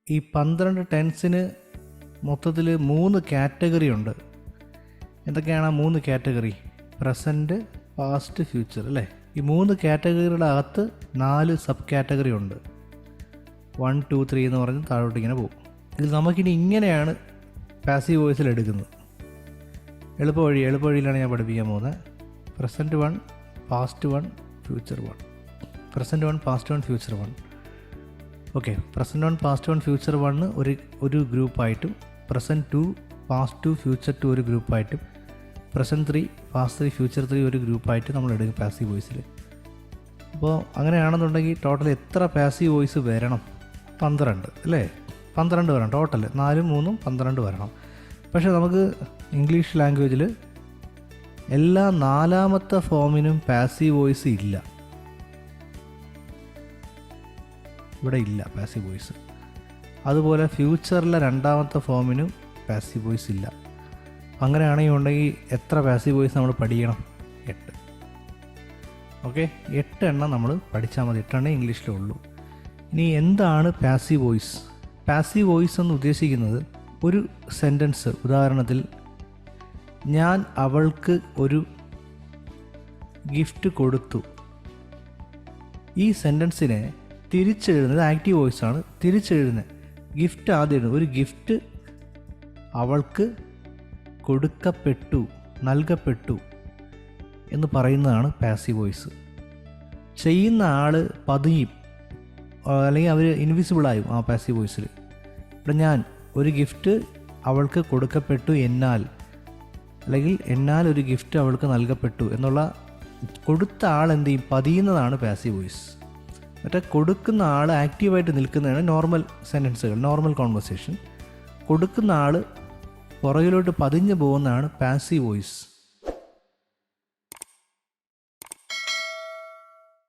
ഈ 12 ടെൻസിന് മൊത്തത്തിൽ 3 കാറ്റഗറി ഉണ്ട്. എന്തൊക്കെയാണ് ആ 3 കാറ്റഗറി? പ്രസൻറ്റ്, പാസ്റ്റ്, ഫ്യൂച്ചർ അല്ലേ? ഈ 3 കാറ്റഗറിയുടെ അകത്ത് 4 സബ് കാറ്റഗറി ഉണ്ട്. 1, 2, 3 എന്ന് പറഞ്ഞ് താഴോട്ട് ഇങ്ങനെ പോകും. ഇതിൽ നമുക്കിനി ഇങ്ങനെയാണ് പാസീവ് വോയിസിൽ എടുക്കുന്നത്. എളുപ്പവഴിയിലാണ് ഞാൻ പഠിപ്പിക്കാൻ പോകുന്നത്. Present 1, past 1, future 1. Present 1, past 1, future 1. Okay, present 1, past 1, future 1 ഒരു ഗ്രൂപ്പായിട്ടും, പ്രസൻറ്റ് 2, പാസ്റ്റ് 2, ഫ്യൂച്ചർ 2 ഒരു ഗ്രൂപ്പായിട്ടും, പ്രസൻറ്റ് 3, പാസ്റ്റ് 3, ഫ്യൂച്ചർ 3 ഒരു ഗ്രൂപ്പായിട്ട് നമ്മൾ എടുക്കും പാസീവ് വോയിസിൽ. അപ്പോൾ അങ്ങനെയാണെന്നുണ്ടെങ്കിൽ ടോട്ടൽ എത്ര പാസീവ് വോയിസ് വരണം? 12 അല്ലേ? 12 വരണം ടോട്ടൽ. 4, 3, 12 വരണം. പക്ഷേ നമുക്ക് ഇംഗ്ലീഷ് ലാംഗ്വേജിൽ എല്ലാ 4ാമത്തെ ഫോമിനും പാസീവ് വോയിസ് ഇല്ല. ഇവിടെ ഇല്ല പാസീവ് വോയിസ്. അതുപോലെ ഫ്യൂച്ചറിലെ 2ാമത്തെ ഫോമിനും പാസീവ് വോയിസ് ഇല്ല. അങ്ങനെയാണെങ്കിൽ ഉണ്ടെങ്കിൽ എത്ര പാസീവ് വോയിസ് നമ്മൾ പഠിക്കണം? 8. ഓക്കെ, 8 എണ്ണം നമ്മൾ പഠിച്ചാൽ മതി. 8 എണ്ണം ഇംഗ്ലീഷിലേ ഉള്ളൂ. ഇനി എന്താണ് പാസീവ് വോയിസ്? പാസീവ് വോയിസ് എന്ന് ഉദ്ദേശിക്കുന്നത് ഒരു സെൻറ്റൻസ്, ഉദാഹരണത്തിൽ ഞാൻ അവൾക്ക് ഒരു ഗിഫ്റ്റ് കൊടുത്തു. ഈ സെൻറ്റൻസിനെ തിരിച്ചെഴുതുന്നത് ആക്റ്റീവ് വോയിസ് ആണ്. തിരിച്ചെഴുതുന്നത് ഗിഫ്റ്റ് ആദ്യം എഴുതുന്നത്. ഒരു ഗിഫ്റ്റ് അവൾക്ക് കൊടുക്കപ്പെട്ടു, നൽകപ്പെട്ടു എന്ന് പറയുന്നതാണ് പാസീവ് വോയിസ്. ചെയ്യുന്ന ആൾ പതിയും, അല്ലെങ്കിൽ അവർ ഇൻവിസിബിളായും ആ പാസീവ് വോയിസിൽ. ഇവിടെ ഞാൻ ഒരു ഗിഫ്റ്റ് അവൾക്ക് കൊടുക്കപ്പെട്ടു എന്നാൽ, അല്ലെങ്കിൽ എന്നാൽ ഒരു ഗിഫ്റ്റ് അവൾക്ക് നൽകപ്പെട്ടു എന്നുള്ള കൊടുത്ത ആൾ എന്ത് ചെയ്യും? പതിയുന്നതാണ് പാസീവ് വോയിസ്. മറ്റേ കൊടുക്കുന്ന ആൾ ആക്റ്റീവായിട്ട് നിൽക്കുന്നതാണ് നോർമൽ സെൻറ്റൻസുകൾ, നോർമൽ കോൺവെർസേഷൻ. കൊടുക്കുന്ന ആൾ പുറകിലോട്ട് പതിഞ്ഞു പോകുന്നതാണ് പാസീവ് വോയിസ്.